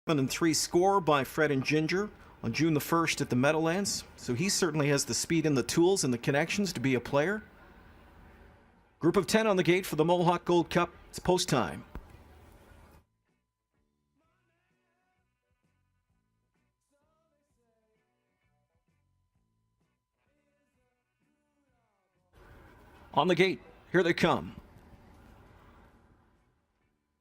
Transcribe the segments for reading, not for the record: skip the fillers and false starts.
And 3 score by Fred and Ginger on June the 1st at the Meadowlands. So he certainly has the speed and the tools and the connections to be a player. Group of 10 on the gate for the Mohawk Gold Cup. It's post time. On the gate, here they come.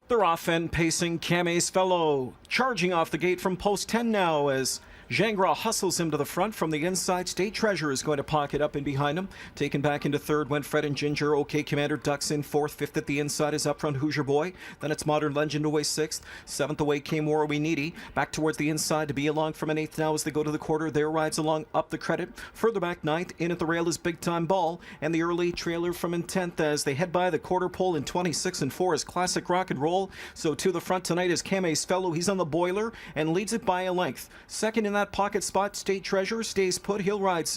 They're off and pacing. Came's fellow charging off the gate from post 10 now as Gingras hustles him to the front from the inside. State Treasure is going to pocket up in behind him. Taken back into third went Fred and Ginger. OK Commander ducks in fourth. Fifth at the inside is up front Hoosier Boy. Then it's Modern Legend away sixth. Seventh away came War We Needy. Back towards the inside to be along from an eighth now as they go to the quarter. There rides along up the credit. Further back ninth. In at the rail is Big Time Ball. And the early trailer from in 10th as they head by the quarter pole in 26 and 4 is Classic Rock and Roll. So to the front tonight is Came's fellow. He's on the boiler and leads it by a length. Second in that pocket spot, State Treasure stays put. He'll ride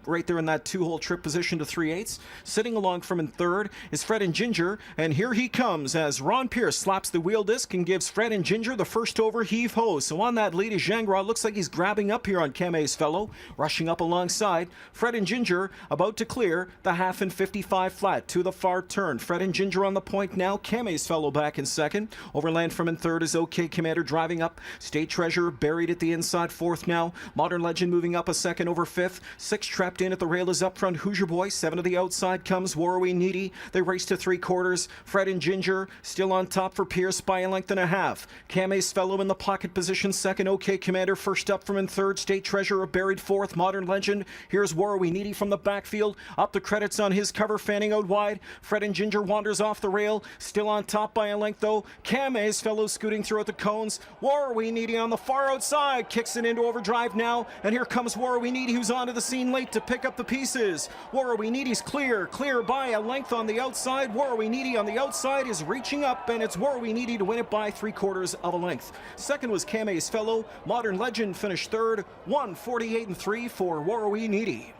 right there in that two-hole trip position to 3/8. Sitting along from in third is Fred and Ginger, and here he comes as Ron Pierce slaps the wheel disc and gives Fred and Ginger the first over heave-ho. So on that lead is Gingras. Looks like he's grabbing up here on Came's fellow, rushing up alongside. Fred and Ginger about to clear the half and 55 flat to the far turn. Fred and Ginger on the point now. Came's fellow back in second. Overland from in third is OK Commander driving up. State Treasure buried at the inside fourth now. Modern Legend moving up a second over fifth. Six trapped in at the rail is up front Hoosier Boy. Seven to the outside comes War We Needy. They race to three quarters. Fred and Ginger still on top for Pierce by a length and a half. Came's fellow in the pocket position second. OK Commander first up from in third. State Treasure buried fourth. Modern Legend. Here's War We Needy from the backfield. Up the credits on his cover, fanning out wide. Fred and Ginger wanders off the rail. Still on top by a length though. Came's fellow scooting through at the cones. War We Needy on the far outside. Kicks it into overdrive now. And here comes War We Needy, who's onto the scene late to pick up the pieces. War We Needy's clear by a length on the outside. War We Needy on the outside is reaching up, and it's War We Needy to win it by 3/4 of a length. Second was Came's fellow. Modern Legend finished third. 1:48 and 3 for War We Needy.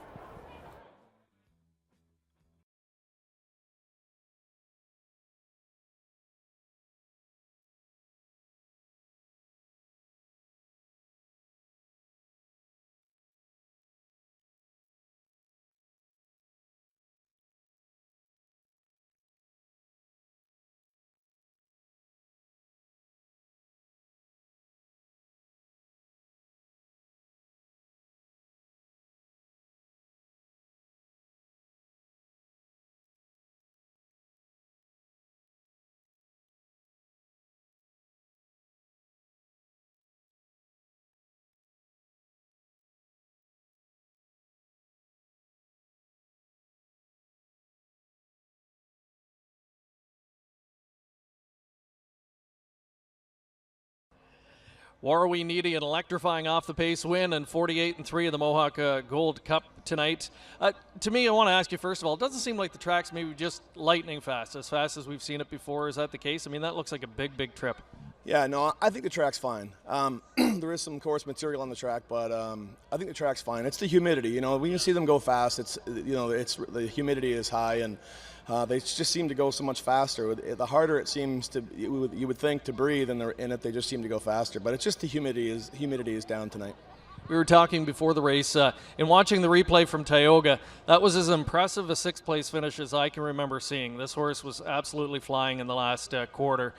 War We Needy, an electrifying off-the-pace win, and 48 and 3 of the Mohawk Gold Cup tonight. To me, I want to ask you, first of all, it doesn't seem like the track's maybe just lightning fast as we've seen it before. Is that the case? I mean, that looks like a big trip. Yeah, no, I think the track's fine. There is some course material on the track, but I think the track's fine. It's the humidity. You know, when you see them go fast, it's the humidity is high, and they just seem to go so much faster. The harder it seems to, you would think, to breathe in it, they just seem to go faster. But it's just the humidity is down tonight. We were talking before the race, in watching the replay from Tioga, that was as impressive a sixth-place finish as I can remember seeing. This horse was absolutely flying in the last quarter.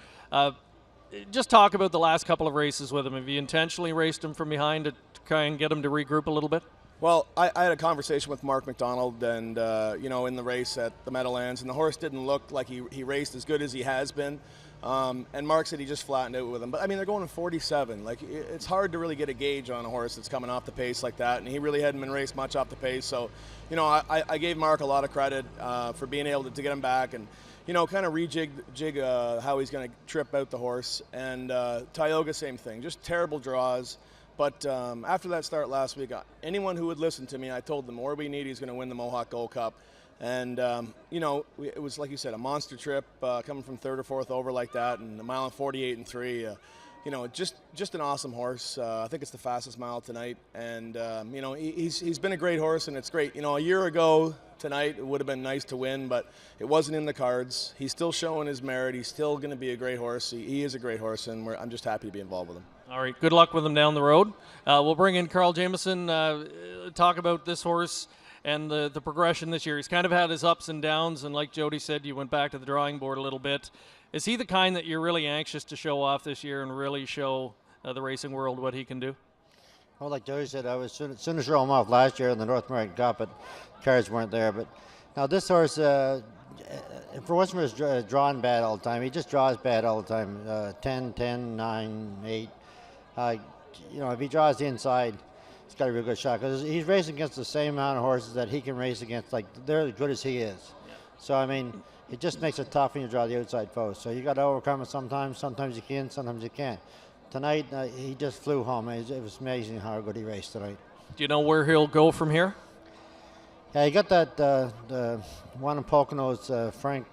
Just talk about the last couple of races with him. Have you intentionally raced him from behind to try and get him to regroup a little bit? Well, I had a conversation with Mark McDonald and, in the race at the Meadowlands, and the horse didn't look like he raced as good as he has been. And Mark said he just flattened out with him. But, I mean, they're going to 47. Like, it's hard to really get a gauge on a horse that's coming off the pace like that, and he really hadn't been raced much off the pace. So, I gave Mark a lot of credit for being able to get him back and, kind of rejig how he's going to trip out the horse. And Tioga, same thing. Just terrible draws. But after that start last week, anyone who would listen to me, I told them War We Needy is going to win the Mohawk Gold Cup. And, it was, like you said, a monster trip coming from third or fourth over like that, and a mile and 48 and 3. Just an awesome horse. I think it's the fastest mile tonight. And, he's been a great horse, and it's great. A year ago tonight, it would have been nice to win, but it wasn't in the cards. He's still showing his merit. He's still going to be a great horse. He is a great horse, and I'm just happy to be involved with him. All right, good luck with him down the road. We'll bring in Carl Jamieson, talk about this horse and the progression this year. He's kind of had his ups and downs, and like Jody said, you went back to the drawing board a little bit. Is he the kind that you're really anxious to show off this year and really show the racing world what he can do? Well, like Jody said, I was soon as roll him off last year in the North American Cup, but cars weren't there. But now this horse, for once, was drawing bad all the time. He just draws bad all the time. 10, 10, 9, 8. If he draws the inside, he's got a real good shot because he's racing against the same amount of horses that he can race against. Like they're as good as he is. Yeah. So I mean, it just makes it tough when you draw the outside post. So you got to overcome it sometimes. Sometimes you can, sometimes you can't. Tonight he just flew home. It was amazing how good he raced tonight. Do you know where he'll go from here? Yeah, he got that the one in Poconos, Frank.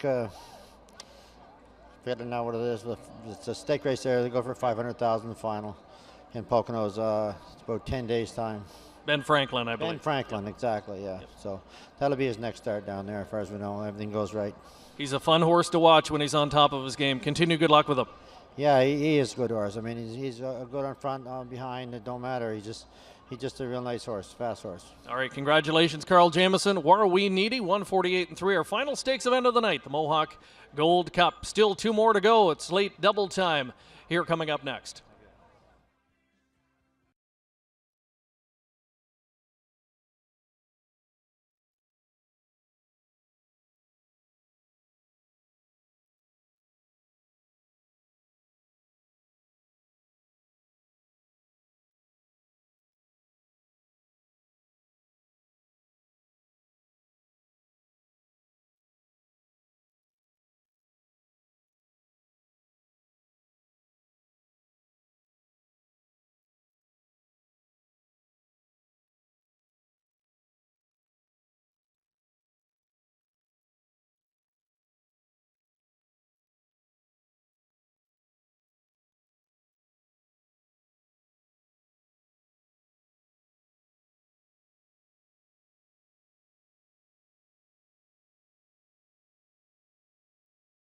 Forget now what it is. It's a stake race there. They go for $500,000 in the final in Poconos. It's about 10 days time. Ben Franklin, I believe. Ben Franklin, exactly. Yeah. Yep. So that'll be his next start down there, as far as we know. Everything goes right. He's a fun horse to watch when he's on top of his game. Continue good luck with him. Yeah, he is a good horse. I mean, he's good on front, behind. It don't matter. He's just a real nice horse, fast horse. All right, congratulations, Carl Jamieson. Warrawee Needy, 148-3. Our final stakes event of the night, the Mohawk Gold Cup. Still 2 more to go. It's late double time here coming up next.